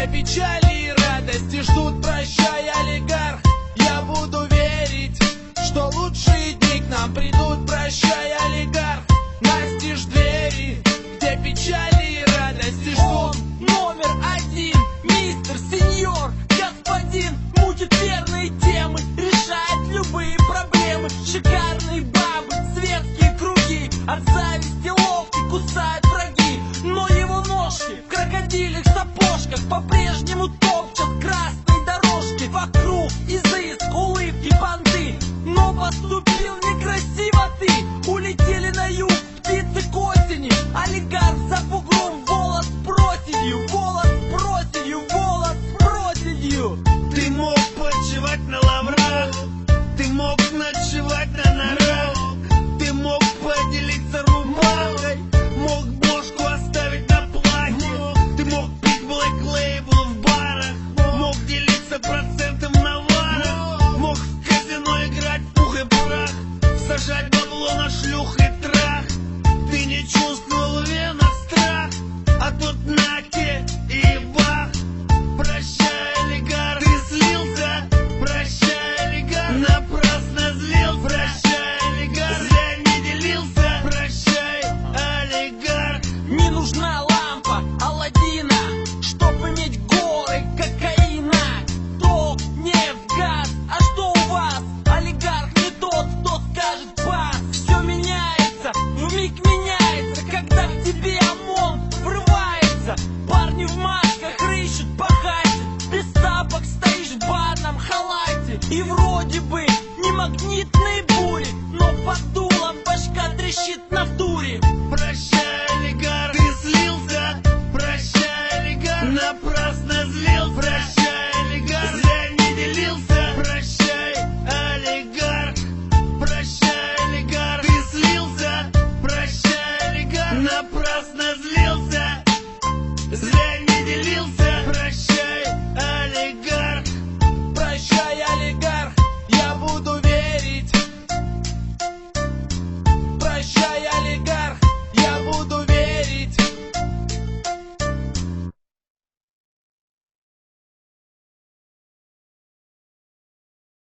где печали и радости ждут, прощай, олигарх. Я буду верить, что лучшие дни к нам придут, прощай, олигарх. Настежь двери, где печали и радости ждут. Номер один, мистер, сеньор, господин, мутит верные темы, решает любые проблемы. Шикарные бабы, светские круги, от зависти локти кусают враги. Но его ножки в крокодилях сапожках по-прежнему топчат красные дорожки. Вокруг изыск, улыбки, понты, но поступил некрасиво ты. Улетели на юг птицы к осени, олигарх за бугром, волос проседью, волос проседью, волос проседью. Ты мог почивать на лаврах, ты мог ночевать на норах, ты мог поделиться рубахой, мог бошку оставить на платье, ты мог пить Black Label в барах, мог делиться процентом на варах, мог в казино играть в пух и прах, сажать бабло на шлюх и трах. Ты не чувствовал в венах страх, а тут наки и бах. Прощай, олигарх, ты слился, прощай, олигарх, напрасно злился, прощай, олигарх, зря не делился, прощай, олигарх. Не нужна лампа Аладдина, чтоб иметь горы кокаина. Ток, нефть, газ, а что у вас? Олигарх не тот, кто скажет бас. Все меняется, вмиг меняется, когда в тебе ОМОН врывается. Парни в масках рыщут по хате, без тапок стоишь в барном халате и в